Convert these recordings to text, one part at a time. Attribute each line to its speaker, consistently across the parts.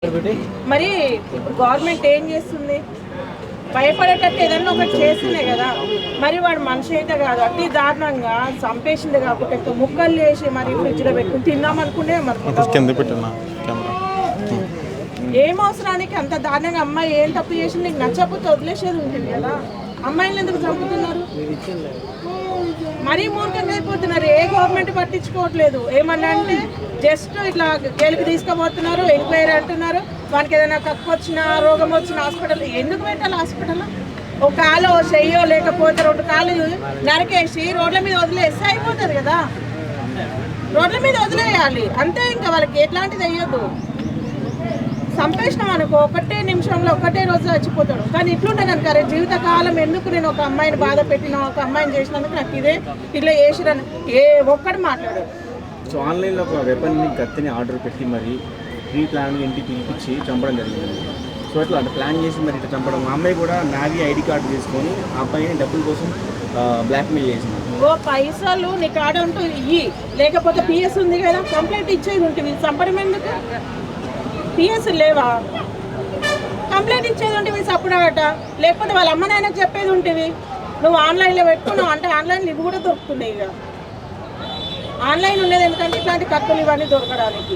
Speaker 1: మరి ఇప్పుడు గవర్నమెంట్ ఏం చేస్తుంది? భయపడేటట్టు ఏదన్నా ఒకటి చేస్తున్నాయి కదా. మరి వాడు మనిషి అయితే కాదు, అతి దారుణంగా చంపేసింది కాకుండా ముక్కలు చేసి మరి ఫ్రిడ్జ్లో పెట్టుకుని తిందామనుకునే ఏం అవసరానికి అంత దారుణంగా అమ్మాయి ఏం తప్పు చేసింది? నీకు నచ్చకపోతే వదిలేసేది ఉంటుంది కదా. అమ్మాయిలు ఎందుకు చంపుతున్నారు? మరీ మూర్ఖంగా అయిపోతున్నారు. ఏ గవర్నమెంట్ పట్టించుకోవట్లేదు. ఏమన్నా అంటే జస్ట్ ఇట్లా జైలుకి తీసుకుపోతున్నారు, ఎంక్వైరీ అంటున్నారు. వానికి ఏదైనా కక్కు వచ్చినా రోగం వచ్చిన హాస్పిటల్ ఎందుకు పెట్టాలి? హాస్పిటల్ ఒక కాలో చెయ్యో లేకపోతే 2 కాళ్ళు నరికేసి రోడ్ల మీద వదిలేస్తే అయిపోతుంది కదా. రోడ్ల మీద వదిలేయాలి అంతే. ఇంకా వాళ్ళకి ఎట్లాంటిది వేయొద్దు. సంపేషణం అనుకో, ఒకటే నిమిషంలో ఒకటే రోజు చచ్చిపోతాడు. కానీ ఇట్లుంటే కనుక జీవితకాలం ఎందుకు నేను ఒక అమ్మాయిని బాధ పెట్టినా, ఒక అమ్మాయిని చేసినందుకు నాకు ఇట్లా చేసిరని ఏ ఒక్కటి మాట్లాడారు.
Speaker 2: సో ఆన్లైన్లో ఒక వెపన్ని కత్తిని ఆర్డర్ పెట్టి మరి ప్రీ ప్లాన్ ఇంటికి పిలిపించి చంపడం జరిగింది. సో అట్లా ప్లాన్ చేసి మరి ఇట్లా చంపడం. ఆ అమ్మాయి కూడా నావీ ఐడి కార్డు తీసుకొని ఆ అబ్బాయిని డబ్బుల కోసం బ్లాక్మెయిల్ చేసింది.
Speaker 1: పైసలు నీ కార్డు అంటూ ఇయ్యి, లేకపోతే పిఎస్ ఉంది కదా కంప్లైంట్ ఇచ్చేది ఉంటుంది. చంపడం ఎందుకు? పిఎస్ లేవా? కంప్లైంట్ ఇచ్చేది ఉంటుంది సప్పుడట. లేకపోతే వాళ్ళ అమ్మ నాయనకు చెప్పేది ఉంటుంది. నువ్వు ఆన్లైన్లో పెట్టుకున్నావు అంటే ఆన్లైన్లో ఇవి కూడా దొరుకుతున్నాయి. ఇక ఆన్లైన్ ఉండేది ఎందుకంటే ఇట్లాంటి కత్తులు ఇవన్నీ దొరకడానికి.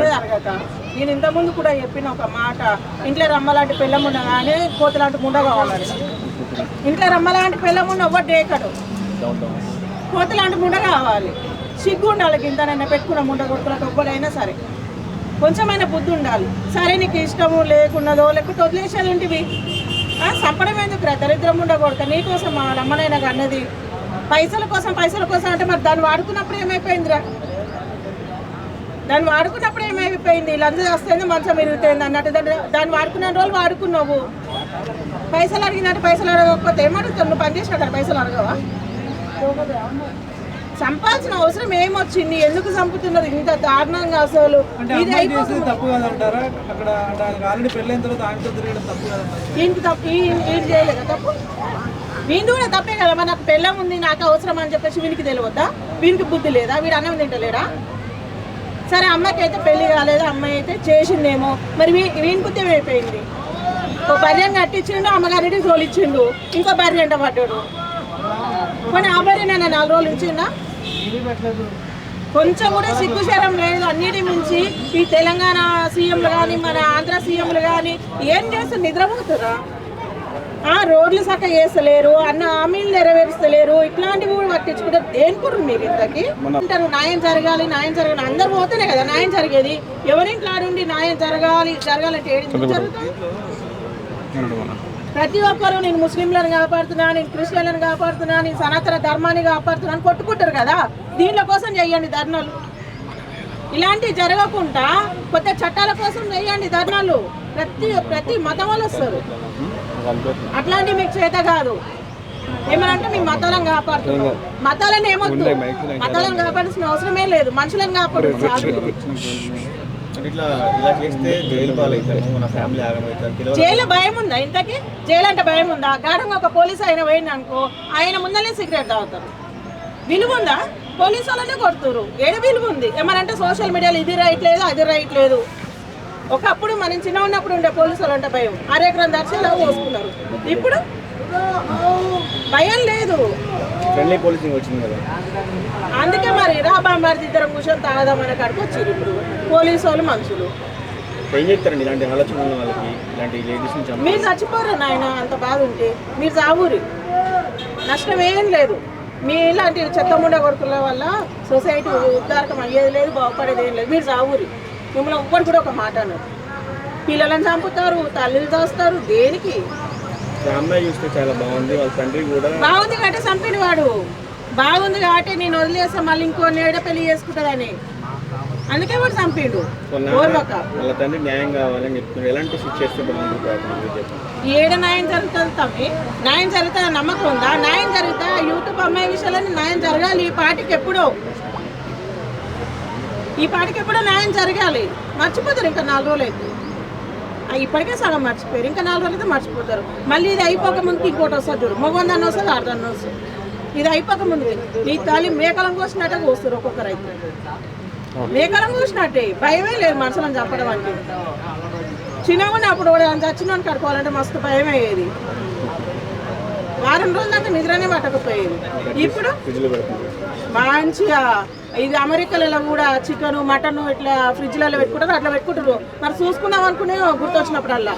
Speaker 1: అరగక నేను ఇంతకుముందు కూడా చెప్పిన ఒక మాట, ఇంట్లో రమ్మలాంటి పిల్లం ఉండగానే కోతలాంటి ముండ కావాలని. ఇంట్లో రమ్మలాంటి పిల్లం ఉన్న ఎవ్వరు డేకడు, కోతలాంటి ముండ కావాలి. సిగ్గు ఉండాలి. ఇంతనైనా పెట్టుకున్న ముండ కొడుకులకు ఎవ్వరైనా సరే కొంచెమైనా బుద్ధి ఉండాలి. సరే నీకు ఇష్టము లేకున్నదో లేకపోతే వదిలేసేది ఉంటివి. చంపడం ఎందుకు రా? దరిద్రం ఉండకూడదు. నీకోసం మా అమ్మనైనా అన్నది పైసల కోసం అంటే మరి దాన్ని వాడుకున్నప్పుడు ఏమైపోయిందిరా? దాన్ని వాడుకున్నప్పుడు ఏమైపోయింది? లంచం వస్తుంది, మంచం విరుగుతుంది అన్నట్టు. దాన్ని వాడుకున్న రోజులు వాడుకున్నావు. పైసలు అడిగినట్టు పైసలు అడగకపోతే ఏమడుగుతావు? నువ్వు పని చేసినట్టు పైసలు అడగవా? చంపాల్సిన అవసరం ఏమొచ్చింది? ఎందుకు చంపుతున్నారు ఇంత దారుణంగా? అసలు ఇంటి తప్పు ఏం చేయలేదా? తప్పు వీంది కూడా తప్పే కదా. మరి నాకు పెళ్ళం ఉంది, నాకు అవసరం అని చెప్పేసి వీనికి తెలియవద్దా? వీనికి బుద్ధి లేదా? వీడు అన్నం తింటలేడా? సరే అమ్మాయికి అయితే పెళ్లి కాలేదు, అమ్మాయి అయితే చేసిందేమో. మరి వీని బుద్ధి అయిపోయింది. ఓ భార్యను కట్టించిండు, అమ్మగారికి తోలిచ్చిండు, ఇంకో భార్య అంట పడ్డాడు. కానీ ఆ భార్య నేను 4 రోజులు ఇచ్చిందా? కొంచెం కూడా సిగ్గుశరం లేదు. అన్నిటి మించి ఈ తెలంగాణ సీఎంలు కానీ మన ఆంధ్ర సీఎంలు కానీ ఏం చేస్తారు? నిద్రపోతారా? రోడ్లు సక్క చేస్తలేరు, అన్న హామీలు నెరవేరుస్తలేరు. ఇట్లాంటివి కూడా పట్టించుకుంటారు. దేనికూరు మీరు ఇంతకి అంటారు న్యాయం జరగాలి అందరు పోతేనే కదా న్యాయం జరిగేది. ఎవరింట్లో నుండి న్యాయం జరగాలంటే జరుగుతుంది. ప్రతి ఒక్కరు నేను ముస్లింలను కాపాడుతున్నా, నేను క్రిస్టియన్లను కాపాడుతున్నా, నేను సనాతన ధర్మాన్ని కాపాడుతున్నా అని కొట్టుకుంటారు కదా. దీనిల కోసం చెయ్యండి ధర్నాలు. ఇలాంటివి జరగకుండా కొత్త చట్టాల కోసం చెయ్యండి ధర్నాలు. ప్రతి మతం వాళ్ళు వస్తారు. అట్లాంటివి మీకు చేత కాదు. ఏమనంటే మీ మతాలను కాపాడుతున్నారు. మతాలను ఏమొద్దు, మతాలను కాపాడాల్సిన అవసరమే లేదు. మనుషులను కాపాడుతున్నారు. జైలు భయం ఉందా? ఇంతకీ జైలు అంటే భయం ఉందా? గాఢంగా ఒక పోలీసు ఆయన పోయింది అనుకో, ఆయన ముందరే సిగరెట్ తాగుతారు. విలువ ఉందా? పోలీసు వాళ్ళనే కొడుతురు. ఏడ విలువ ఉంది? ఏమనంటే సోషల్ మీడియాలో ఇది రైట్ లేదు, అది రైట్ లేదు. ఒకప్పుడు మనం చిన్న ఉన్నప్పుడు ఉండే పోలీసు వాళ్ళు అంటే భయం. 6 ఎకరం దర్శనం పోసుకున్నారు. ఇప్పుడు భయం లేదు. అందుకే మరి రాబాంబారి ఇద్దరం కూర్చొని తాగదామనే కాడికి వచ్చారు. ఇప్పుడు పోలీసు వాళ్ళు మనుషులు మీరు చచ్చిపోరు నాయన. అంత బాధ ఉంటే మీరు చావురి, నష్టం ఏం లేదు. మీ ఇలాంటి చెత్తముండ కొడుకుల వల్ల సొసైటీ ఉద్ధారకం అయ్యేది లేదు, బాగుపడేది ఏం లేదు. మీరు చావురి. మిమ్మల్ని ఒక్కరు కూడా ఒక మాట అన్నారు. పిల్లలను చంపుతారు, తల్లిని దోస్తారు. దేనికి? బాగుంది కాబట్టి చంపిన వాడు. బాగుంది కాబట్టి నేను వదిలేస్తా, మళ్ళీ ఇంకో నేడ పెళ్లి చేసుకుంటుందని. అందుకే వాడు చంపిండు. ఏడ న్యాయం జరుగుతుంది తమ్మి? న్యాయం జరుగుతుంది నమ్మకం ఉందా? న్యాయం జరుగుతా యూట్యూబ్ అమ్మాయి విషయాల్లో న్యాయం జరగాలి. ఈ పార్టీకి ఎప్పుడో న్యాయం జరగాలి. మర్చిపోతారు ఇంకా 4 రోజులు అయితే. ఇప్పటికే సగం మర్చిపోయారు, ఇంకా 4 రోజులైతే మర్చిపోతారు. మళ్ళీ ఇది అయిపోక ముందుకి ఇంకోటి వస్తుంది చూడు, మగవందన్న వస్తుంది, ఆడదన్న వస్తుంది. ఇది అయిపోక ముందుకి నీ తల్లి మేకలం కోసినట్టే కోస్తారు ఒక్కొక్కరు. అయితే మేకలం కోసినట్టే, భయమే లేదు మనుషులను చంపడం అంటే. చిన్నగా అప్పుడు చచ్చినోని కడుకోవాలంటే మస్తు భయం అయ్యేది. వారం రోజుల దాకా నిద్రనే పట్టకపోయేది. ఇప్పుడు మంచిగా ఇది అమెరికాలలో కూడా చికెన్ మటన్ ఇట్లా ఫ్రిడ్జ్లలో పెట్టుకుంటారు, అట్లా పెట్టుకుంటారు. మరి చూసుకుందాం అనుకునే గుర్తొచ్చినప్పుడల్లా